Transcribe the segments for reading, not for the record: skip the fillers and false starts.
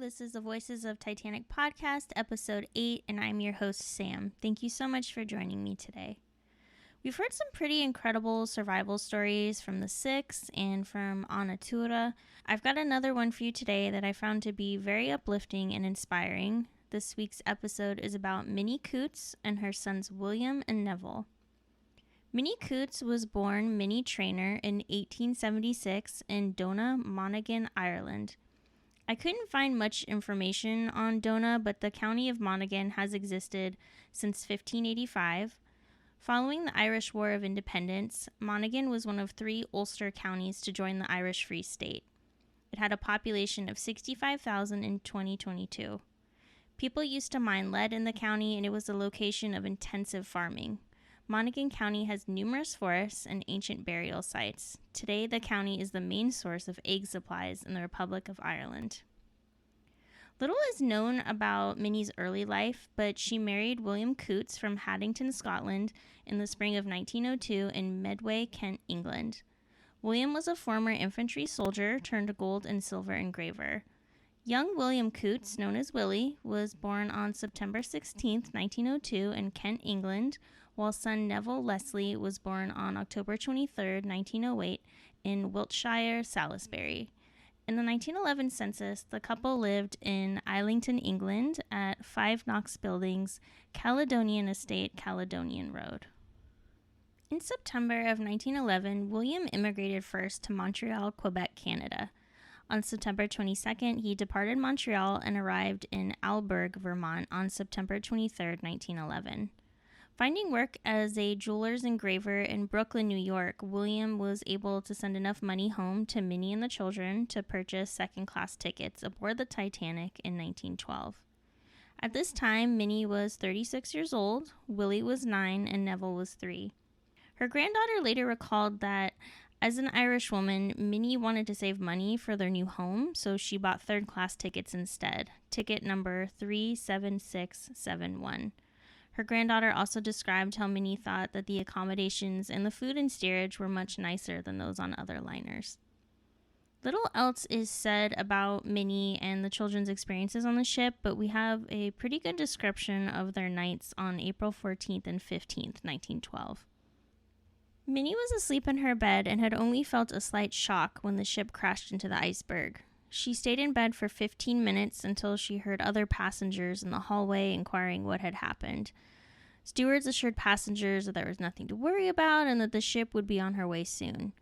This is the Voices of Titanic podcast, episode 8, and I'm your host, Sam. Thank you so much for joining me today. We've heard some pretty incredible survival stories from the Six and from Anatura. I've got another one for you today that I found to be very uplifting and inspiring. This week's episode is about Minnie Coutts and her sons William and Neville. Minnie Coutts was born Minnie Traynor in 1876 in Dona, Monaghan, Ireland. I couldn't find much information on Dona, but the county of Monaghan has existed since 1585. Following the Irish War of Independence, Monaghan was one of 3 Ulster counties to join the Irish Free State. It had a population of 65,000 in 2022. People used to mine lead in the county, and it was a location of intensive farming. Monaghan County has numerous forests and ancient burial sites. Today, the county is the main source of egg supplies in the Republic of Ireland. Little is known about Minnie's early life, but she married William Coutts from Haddington, Scotland in the spring of 1902 in Medway, Kent, England. William was a former infantry soldier turned gold and silver engraver. Young William Coutts, known as Willie, was born on September 16, 1902 in Kent, England, while son Neville Leslie was born on October 23, 1908 in Wiltshire, Salisbury. In the 1911 census, the couple lived in Islington, England at 5 Knox Buildings, Caledonian Estate, Caledonian Road. In September of 1911, William immigrated first to Montreal, Quebec, Canada. On September 22nd, he departed Montreal and arrived in Alberg, Vermont on September 23, 1911. Finding work as a jeweler's engraver in Brooklyn, New York, William was able to send enough money home to Minnie and the children to purchase second-class tickets aboard the Titanic in 1912. At this time, Minnie was 36 years old, Willie was 9, and Neville was 3. Her granddaughter later recalled that, as an Irish woman, Minnie wanted to save money for their new home, so she bought third-class tickets instead, ticket number 37671. Her granddaughter also described how Minnie thought that the accommodations and the food and steerage were much nicer than those on other liners. Little else is said about Minnie and the children's experiences on the ship, but we have a pretty good description of their nights on April 14th and 15th, 1912. Minnie was asleep in her bed and had only felt a slight shock when the ship crashed into the iceberg. She stayed in bed for 15 minutes until she heard other passengers in the hallway inquiring what had happened. Stewards assured passengers that there was nothing to worry about and that the ship would be on her way soon.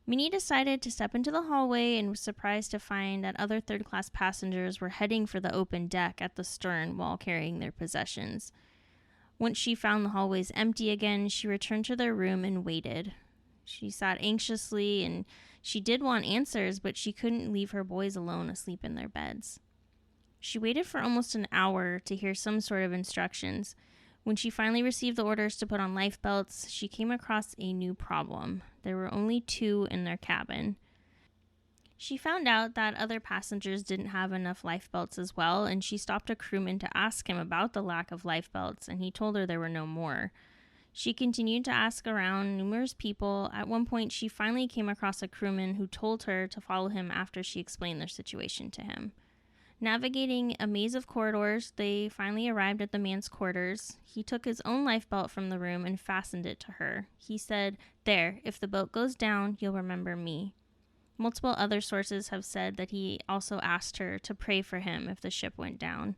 Minnie decided to step into the hallway and was surprised to find that other third-class passengers were heading for the open deck at the stern while carrying their possessions. Once she found the hallways empty again, she returned to their room and waited. She sat anxiously, and she did want answers, but she couldn't leave her boys alone asleep in their beds. She waited for almost an hour to hear some sort of instructions. When she finally received the orders to put on life belts, she came across a new problem. There were only 2 in their cabin. She found out that other passengers didn't have enough life belts as well, and she stopped a crewman to ask him about the lack of life belts, and he told her there were no more. She continued to ask around numerous people. At one point, she finally came across a crewman who told her to follow him after she explained their situation to him. Navigating a maze of corridors, they finally arrived at the man's quarters. He took his own life belt from the room and fastened it to her. He said, "There, if the boat goes down, you'll remember me." Multiple other sources have said that he also asked her to pray for him if the ship went down.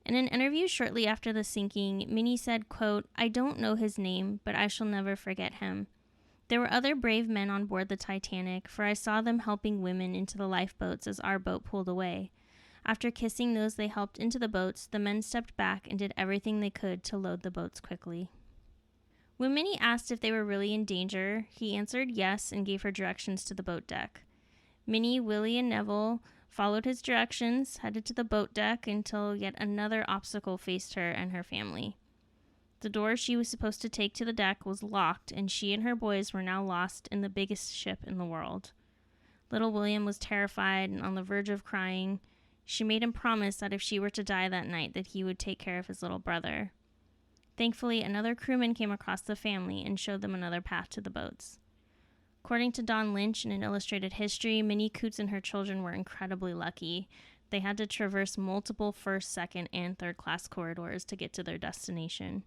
In an interview shortly after the sinking, Minnie said, quote, "I don't know his name, but I shall never forget him. There were other brave men on board the Titanic, for I saw them helping women into the lifeboats as our boat pulled away. After kissing those they helped into the boats, the men stepped back and did everything they could to load the boats quickly." When Minnie asked if they were really in danger, he answered yes and gave her directions to the boat deck. Minnie, Willie, and Neville followed his directions, headed to the boat deck until yet another obstacle faced her and her family. The door she was supposed to take to the deck was locked, and she and her boys were now lost in the biggest ship in the world. Little William was terrified and on the verge of crying. She made him promise that if she were to die that night, that he would take care of his little brother. Thankfully, another crewman came across the family and showed them another path to the boats. According to Lynch in an illustrated history, Minnie Coutts and her children were incredibly lucky. They had to traverse multiple first, second, and third class corridors to get to their destination.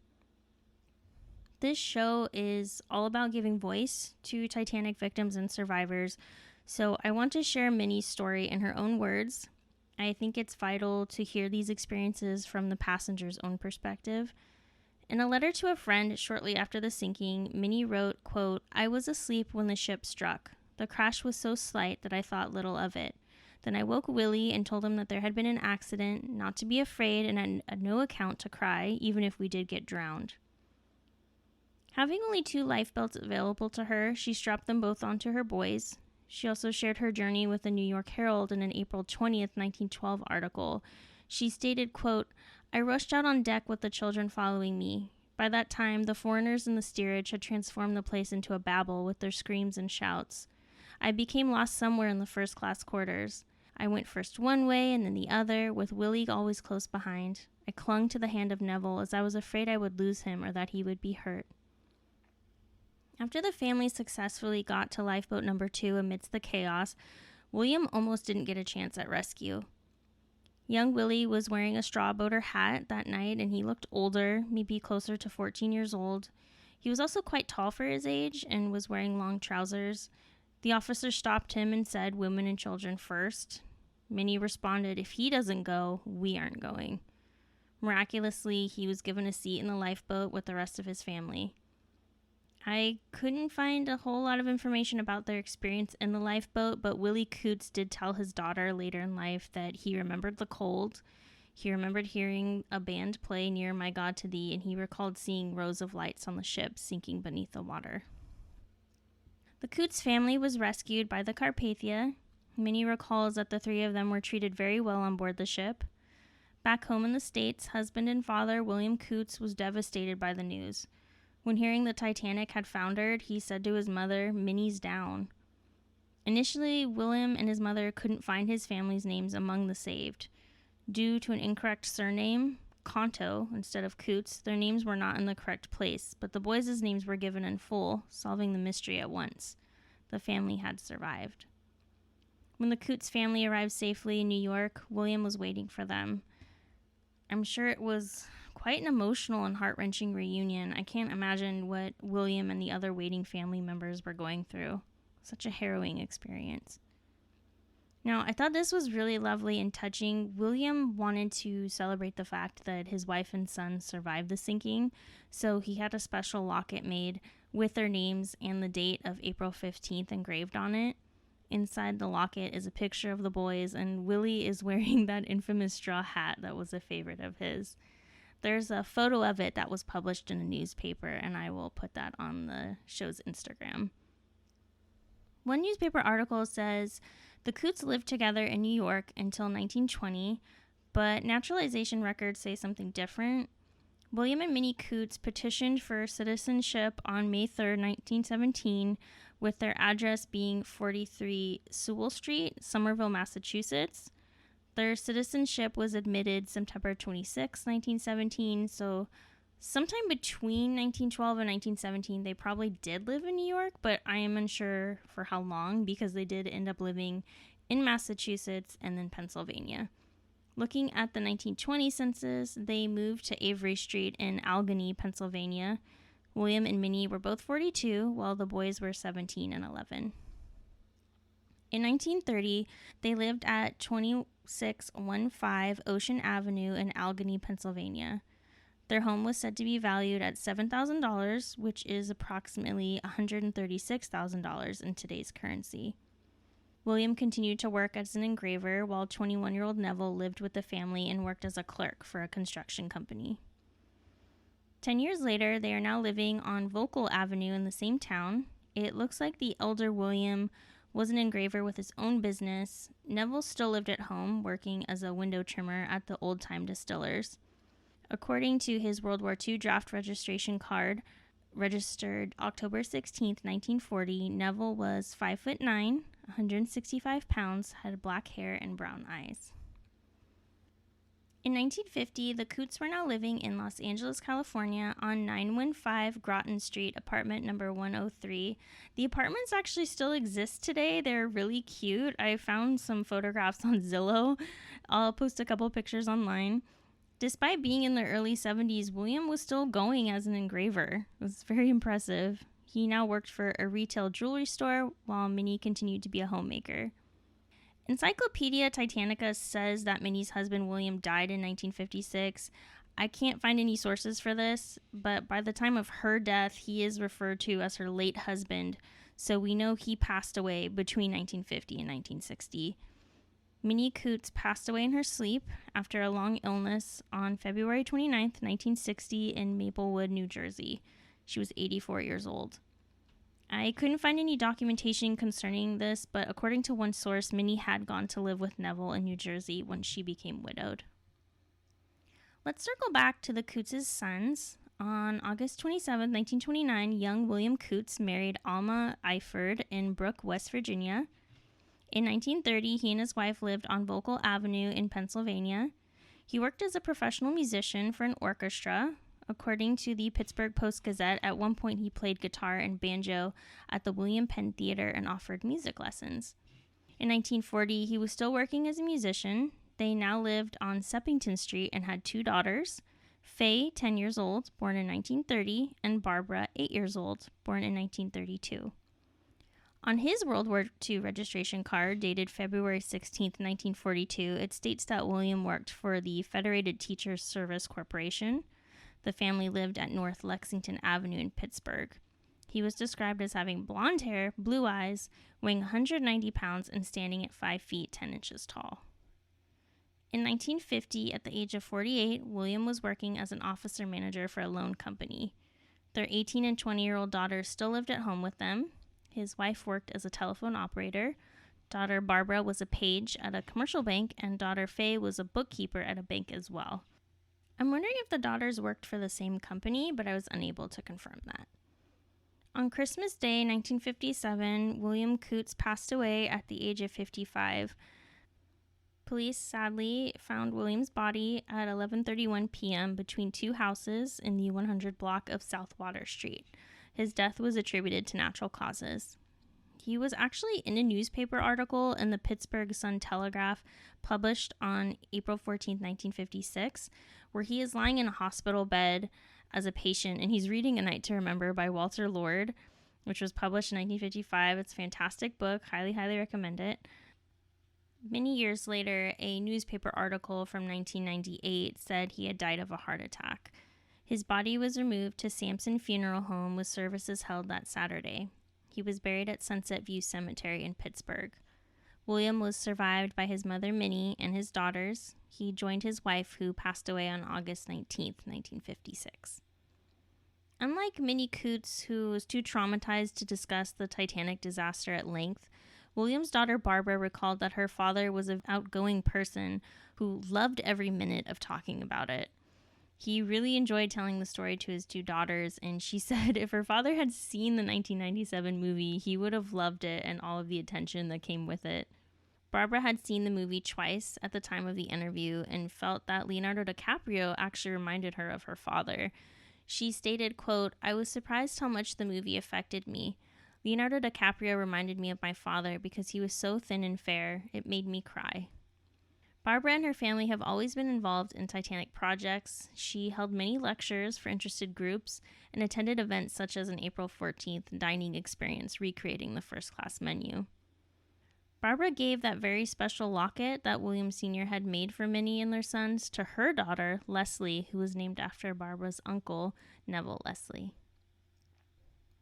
This show is all about giving voice to Titanic victims and survivors, so I want to share Minnie's story in her own words. I think it's vital to hear these experiences from the passenger's own perspective. In a letter to a friend shortly after the sinking, Minnie wrote, quote, "I was asleep when the ship struck. The crash was so slight that I thought little of it. Then I woke Willie and told him that there had been an accident, not to be afraid, and at no account to cry, even if we did get drowned." Having only 2 lifebelts available to her, she strapped them both onto her boys. She also shared her journey with the New York Herald in an April 20th, 1912 article. She stated, quote, "I rushed out on deck with the children following me. By that time, the foreigners in the steerage had transformed the place into a Babel with their screams and shouts. I became lost somewhere in the first-class quarters. I went first one way and then the other, with Willie always close behind. I clung to the hand of Neville as I was afraid I would lose him or that he would be hurt." After the family successfully got to lifeboat number 2 amidst the chaos, William almost didn't get a chance at rescue. Young Willie was wearing a straw boater hat that night, and he looked older, maybe closer to 14 years old. He was also quite tall for his age and was wearing long trousers. The officer stopped him and said, "Women and children first." Minnie responded, "If he doesn't go, we aren't going." Miraculously, he was given a seat in the lifeboat with the rest of his family. I couldn't find a whole lot of information about their experience in the lifeboat, but Willie Coutts did tell his daughter later in life that he remembered the cold. He remembered hearing a band play near "My God to Thee," and he recalled seeing rows of lights on the ship sinking beneath the water. The Coutts family was rescued by the Carpathia. Minnie recalls that the 3 of them were treated very well on board the ship. Back home in the States, husband and father William Coutts was devastated by the news. When hearing the Titanic had foundered, he said to his mother, "Minnie's down." Initially, William and his mother couldn't find his family's names among the saved. Due to an incorrect surname, Conto, instead of Coutts, their names were not in the correct place, but the boys' names were given in full, solving the mystery at once. The family had survived. When the Coutts family arrived safely in New York, William was waiting for them. I'm sure it was quite an emotional and heart-wrenching reunion. I can't imagine what William and the other waiting family members were going through. Such a harrowing experience. Now, I thought this was really lovely and touching. William wanted to celebrate the fact that his wife and son survived the sinking, so he had a special locket made with their names and the date of April 15th engraved on it. Inside the locket is a picture of the boys, and Willie is wearing that infamous straw hat that was a favorite of his. There's a photo of it that was published in a newspaper, and I will put that on the show's Instagram. One newspaper article says the Coutts lived together in New York until 1920, but naturalization records say something different. William and Minnie Coutts petitioned for citizenship on May 3rd, 1917, with their address being 43 Sewell Street, Somerville, Massachusetts. Their citizenship was admitted September 26, 1917, so sometime between 1912 and 1917, they probably did live in New York, but I am unsure for how long because they did end up living in Massachusetts and then Pennsylvania. Looking at the 1920 census, they moved to Avery Street in Allegheny, Pennsylvania. William and Minnie were both 42, while the boys were 17 and 11. In 1930, they lived at 2615 Ocean Avenue in Allegheny, Pennsylvania. Their home was said to be valued at $7,000, which is approximately $136,000 in today's currency. William continued to work as an engraver, while 21-year-old Neville lived with the family and worked as a clerk for a construction company. 10 years later, they are now living on Vocal Avenue in the same town. It looks like the elder William was an engraver with his own business. Neville still lived at home, working as a window trimmer at the Old Time Distillers. According to his World War II draft registration card, registered October 16, 1940, Neville was 5'9", 165 pounds, had black hair and brown eyes. In 1950, the Coutts were now living in Los Angeles, California on 915 Groton Street, apartment number 103. The apartments actually still exist today. They're really cute. I found some photographs on Zillow. I'll post a couple pictures online. Despite being in the early 70s, William was still going as an engraver. It was very impressive. He now worked for a retail jewelry store while Minnie continued to be a homemaker. Encyclopedia Titanica says that Minnie's husband William died in 1956. I can't find any sources for this, but by the time of her death, he is referred to as her late husband, so we know he passed away between 1950 and 1960. Minnie Coutts passed away in her sleep after a long illness on February 29, 1960 in Maplewood, New Jersey. She was 84 years old. I couldn't find any documentation concerning this, but according to one source, Minnie had gone to live with Neville in New Jersey when she became widowed. Let's circle back to the Coutts' sons. On August 27, 1929, young William Coutts married Alma Eiford in Brook, West Virginia. In 1930, he and his wife lived on Vocal Avenue in Pennsylvania. He worked as a professional musician for an orchestra. According to the Pittsburgh Post-Gazette, at one point he played guitar and banjo at the William Penn Theater and offered music lessons. In 1940, he was still working as a musician. They now lived on Seppington Street and had two daughters, Faye, 10 years old, born in 1930, and Barbara, 8 years old, born in 1932. On his World War II registration card, dated February 16, 1942, it states that William worked for the Federated Teachers Service Corporation. The family lived at North Lexington Avenue in Pittsburgh. He was described as having blonde hair, blue eyes, weighing 190 pounds, and standing at 5 feet 10 inches tall. In 1950, at the age of 48, William was working as an officer manager for a loan company. Their 18 and 20-year-old daughters still lived at home with them. His wife worked as a telephone operator. Daughter Barbara was a page at a commercial bank, and daughter Faye was a bookkeeper at a bank as well. I'm wondering if the daughters worked for the same company, but I was unable to confirm that. On Christmas Day, 1957, William Coutts passed away at the age of 55. Police sadly found William's body at 11:31 p.m. between two houses in the 100 block of South Water Street. His death was attributed to natural causes. He was actually in a newspaper article in the Pittsburgh Sun-Telegraph published on April 14, 1956, where he is lying in a hospital bed as a patient, and he's reading A Night to Remember by Walter Lord, which was published in 1955. It's a fantastic book. Highly, highly recommend it. Many years later, a newspaper article from 1998 said he had died of a heart attack. His body was removed to Sampson Funeral Home with services held that Saturday. He was buried at Sunset View Cemetery in Pittsburgh. William was survived by his mother, Minnie, and his daughters. He joined his wife, who passed away on August 19, 1956. Unlike Minnie Coutts, who was too traumatized to discuss the Titanic disaster at length, William's daughter Barbara recalled that her father was an outgoing person who loved every minute of talking about it. He really enjoyed telling the story to his two daughters, and she said if her father had seen the 1997 movie, he would have loved it and all of the attention that came with it. Barbara had seen the movie twice at the time of the interview and felt that Leonardo DiCaprio actually reminded her of her father. She stated, quote, "I was surprised how much the movie affected me. Leonardo DiCaprio reminded me of my father because he was so thin and fair. It made me cry." Barbara and her family have always been involved in Titanic projects. She held many lectures for interested groups and attended events such as an April 14th dining experience recreating the first-class menu. Barbara gave that very special locket that William Sr. had made for Minnie and their sons to her daughter, Leslie, who was named after Barbara's uncle, Neville Leslie.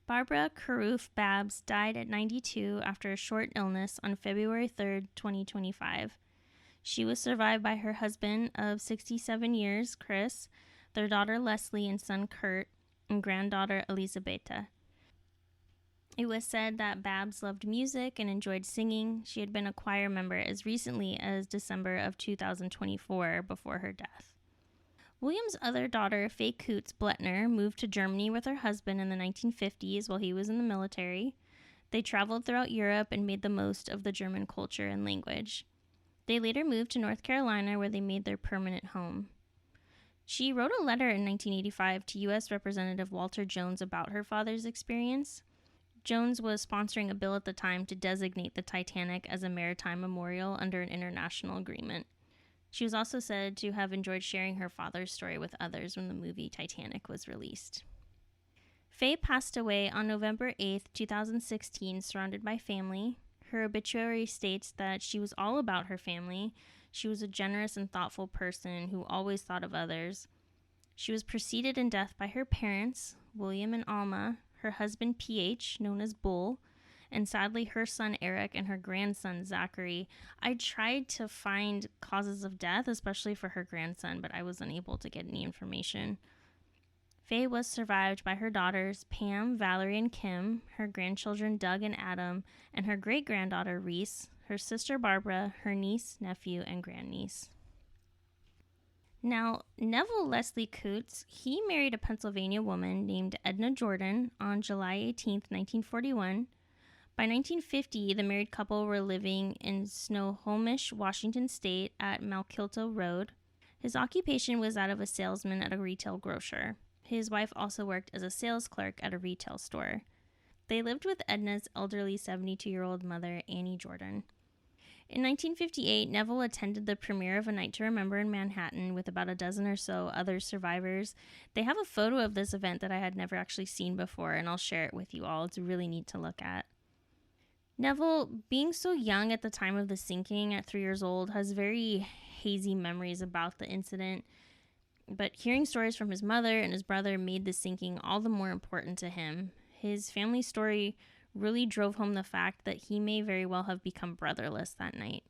Barbara Carruth Babbs died at 92 after a short illness on February 3, 2025. She was survived by her husband of 67 years, Chris, their daughter Leslie and son Kurt, and granddaughter Elisabetta. It was said that Babbs loved music and enjoyed singing. She had been a choir member as recently as December of 2024 before her death. William's other daughter, Faye Coutts Bletner, moved to Germany with her husband in the 1950s while he was in the military. They traveled throughout Europe and made the most of the German culture and language. They later moved to North Carolina, where they made their permanent home. She wrote a letter in 1985 to U.S. Representative Walter Jones about her father's experience. Jones was sponsoring a bill at the time to designate the Titanic as a maritime memorial under an international agreement. She was also said to have enjoyed sharing her father's story with others when the movie Titanic was released. Faye passed away on November 8, 2016, surrounded by family. Her obituary states that she was all about her family. She was a generous and thoughtful person who always thought of others. She was preceded in death by her parents, William and Alma, her husband PH, known as Bull, and sadly her son Eric and her grandson Zachary. I tried to find causes of death, especially for her grandson, but I was unable to get any information. Faye was survived by her daughters Pam, Valerie, and Kim, her grandchildren Doug and Adam, and her great-granddaughter Reese, her sister Barbara, her niece, nephew, and grandniece. Now, Neville Leslie Coutts, he married a Pennsylvania woman named Edna Jordan on July 18, 1941. By 1950, the married couple were living in Snohomish, Washington State at Malkilto Road. His occupation was that of a salesman at a retail grocer. His wife also worked as a sales clerk at a retail store. They lived with Edna's elderly 72-year-old mother, Annie Jordan. In 1958, Neville attended the premiere of A Night to Remember in Manhattan with about a dozen or so other survivors. They have a photo of this event that I had never actually seen before, and I'll share it with you all. It's really neat to look at. Neville, being so young at the time of the sinking at 3 years old, has very hazy memories about the incident. But hearing stories from his mother and his brother made the sinking all the more important to him. His family story really drove home the fact that he may very well have become brotherless that night.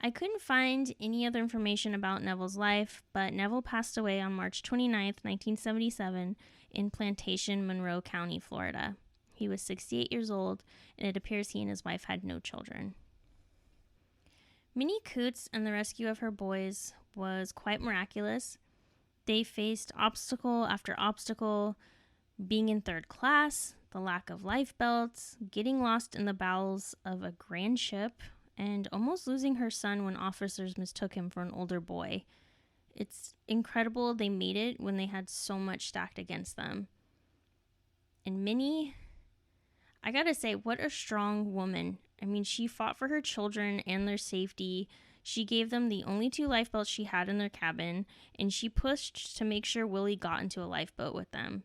I couldn't find any other information about Neville's life, but Neville passed away on March 29, 1977, in Plantation, Monroe County, Florida. He was 68 years old, and it appears he and his wife had no children. Minnie Coutts and the rescue of her boys was quite miraculous. They faced obstacle after obstacle, being in third class, the lack of life belts, getting lost in the bowels of a grand ship, and almost losing her son when officers mistook him for an older boy. It's incredible they made it when they had so much stacked against them. And Minnie, I gotta say, what a strong woman. I mean, she fought for her children and their safety. She gave them the only 2 lifebelts she had in their cabin, and she pushed to make sure Willie got into a lifeboat with them.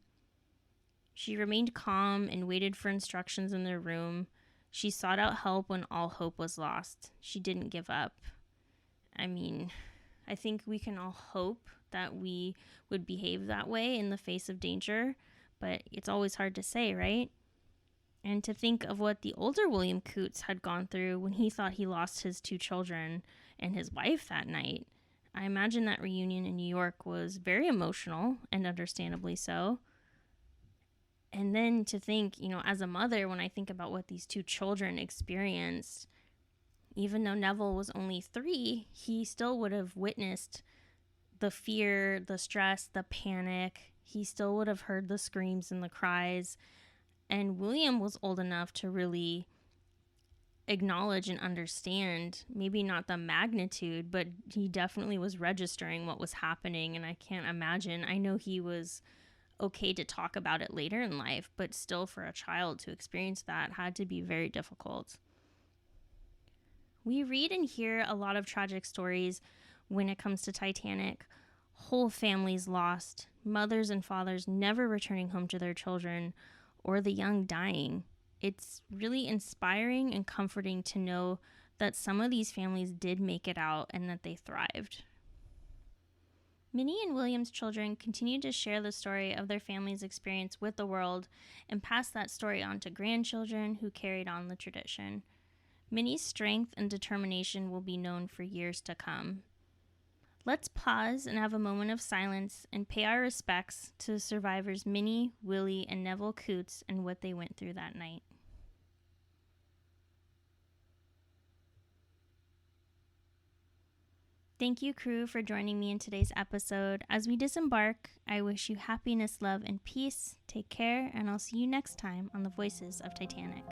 She remained calm and waited for instructions in their room. She sought out help when all hope was lost. She didn't give up. I mean, I think we can all hope that we would behave that way in the face of danger, but it's always hard to say, right? And to think of what the older William Coutts had gone through when he thought he lost his 2 children and his wife that night. I imagine that reunion in New York was very emotional, and understandably so. And then to think, as a mother, when I think about what these 2 children experienced, even though Neville was only 3, he still would have witnessed the fear, the stress, the panic. He still would have heard the screams and the cries. And William was old enough to really acknowledge and understand, maybe not the magnitude, but he definitely was registering what was happening. And I can't imagine, I know he was okay to talk about it later in life, but still for a child to experience that had to be very difficult. We read and hear a lot of tragic stories when it comes to Titanic. Whole families lost, mothers and fathers never returning home to their children, or the young dying. It's really inspiring and comforting to know that some of these families did make it out and that they thrived. Minnie and William's children continued to share the story of their family's experience with the world and pass that story on to grandchildren who carried on the tradition. Minnie's strength and determination will be known for years to come. Let's pause and have a moment of silence and pay our respects to survivors Minnie, Willie, and Neville Coutts and what they went through that night. Thank you, crew, for joining me in today's episode. As we disembark, I wish you happiness, love, and peace. Take care, and I'll see you next time on the Voices of Titanic.